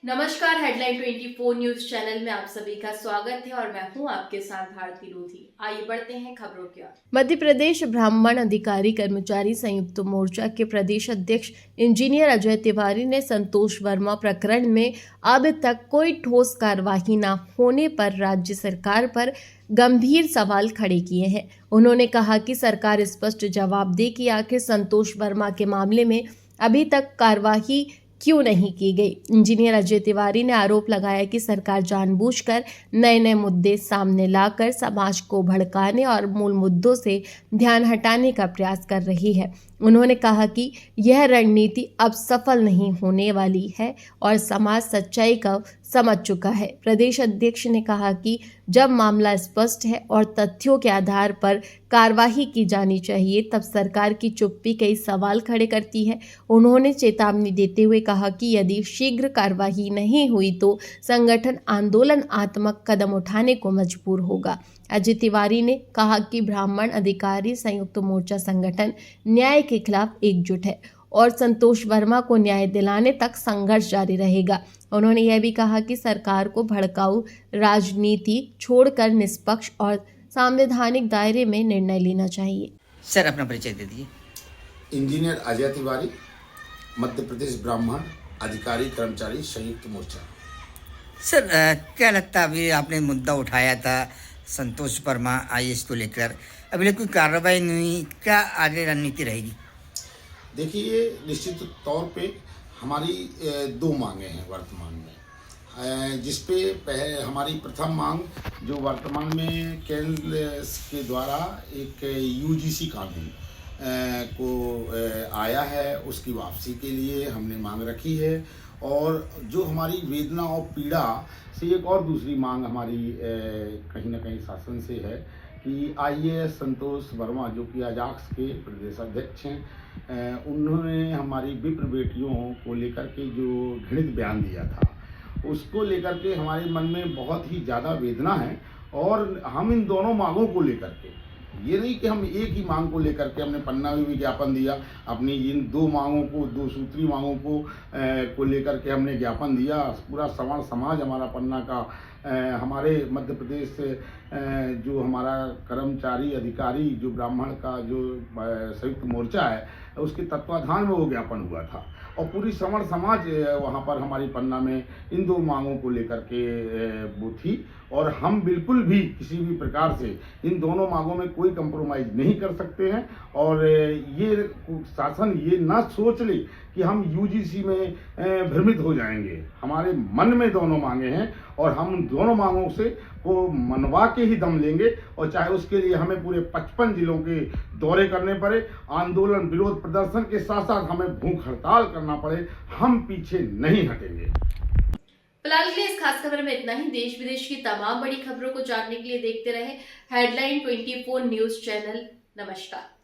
नमस्कार, headline 24 news channel में आप सभी का स्वागत है और मैं हूं आपके साथ भारती लोधी। आइए बढ़ते हैं खबरों की ओर। मध्य प्रदेश ब्राह्मण अधिकारी कर्मचारी संयुक्त मोर्चा के प्रदेश अध्यक्ष इंजीनियर अजय तिवारी ने संतोष वर्मा प्रकरण में अब तक कोई ठोस कार्यवाही न होने पर राज्य सरकार पर गंभीर सवाल खड़े किए हैं। उन्होंने कहा कि सरकार स्पष्ट जवाब दे कि आखिर संतोष वर्मा के मामले में अभी तक कार्यवाही क्यों नहीं की गई। इंजीनियर अजय तिवारी ने आरोप लगाया कि सरकार जानबूझकर नए मुद्दे सामने लाकर समाज को भड़काने और मूल मुद्दों से ध्यान हटाने का प्रयास कर रही है। उन्होंने कहा कि यह रणनीति अब सफल नहीं होने वाली है और समाज सच्चाई को समझ चुका है। प्रदेश अध्यक्ष ने कहा कि जब मामला स्पष्ट है और तथ्यों के आधार पर कार्यवाही की जानी चाहिए, तब सरकार की चुप्पी कई सवाल खड़े करती है। उन्होंने चेतावनी देते हुए कहा कि यदि शीघ्र कार्यवाही नहीं हुई तो संगठन आंदोलनात्मक कदम उठाने को मजबूर होगा। अजय तिवारी ने कहा कि ब्राह्मण अधिकारी संयुक्त मोर्चा संगठन न्याय के खिलाफ एकजुट है और संतोष वर्मा को न्याय दिलाने तक संघर्ष जारी रहेगा। उन्होंने यह भी कहा कि सरकार को भड़काऊ राजनीति छोड़कर निष्पक्ष और संवैधानिक दायरे में निर्णय लेना चाहिए। सर, अपना परिचय दे दीजिए। इंजीनियर अजय तिवारी, मध्य प्रदेश ब्राह्मण अधिकारी कर्मचारी संयुक्त मोर्चा। सर, क्या लगता है अभी आपने मुद्दा उठाया था संतोष वर्मा आईएएस को लेकर, अभी कोई कार्रवाई नहीं, क्या आगे रणनीति रहेगी? देखिए, निश्चित तौर पे हमारी दो मांगे हैं वर्तमान में, जिसपे हमारी प्रथम मांग जो वर्तमान में केंद्र के द्वारा एक यूजीसी कानून को आया है, उसकी वापसी के लिए हमने मांग रखी है। और जो हमारी वेदना और पीड़ा से एक और दूसरी मांग हमारी कहीं ना कहीं शासन से है कि आईएएस संतोष वर्मा जो कि अजाक्स के प्रदेश अध्यक्ष हैं, उन्होंने हमारी विप्र बेटियों को लेकर के जो घृणित बयान दिया था, उसको लेकर के हमारे मन में बहुत ही ज़्यादा वेदना है। और हम इन दोनों मांगों को लेकर के, ये नहीं कि हम एक ही मांग को लेकर के हमने पन्ना में विज्ञापन दिया, अपनी इन दो मांगों को, दो सूत्री मांगों को लेकर के हमने ज्ञापन दिया। पूरा समाज हमारा पन्ना का, हमारे मध्य प्रदेश जो हमारा कर्मचारी अधिकारी जो ब्राह्मण का जो संयुक्त मोर्चा है, उसके तत्वाधान में वो ज्ञापन हुआ था और पूरी सवर्ण समाज वहाँ पर हमारी पन्ना में इन दो मांगों को लेकर के वो थी। और हम बिल्कुल भी किसी भी प्रकार से इन दोनों मांगों में कोई कंप्रोमाइज़ नहीं कर सकते हैं। और ये शासन ये ना सोच ले कि हम यूजीसी में भ्रमित हो जाएंगे। हमारे मन में दोनों मांगे हैं और हम दोनों मांगों से को मनवा के ही दम लेंगे, और चाहे उसके लिए हमें पूरे 55 जिलों के दौरे करने पड़े, आंदोलन विरोध प्रदर्शन के साथ साथ हमें भूख हड़ताल करना पड़े, हम पीछे नहीं हटेंगे। फिलहाल के लिए इस खास खबर में इतना ही। देश विदेश की तमाम बड़ी खबरों को जानने के लिए देखते रहे हेडलाइन 24 न्यूज चैनल। नमस्कार।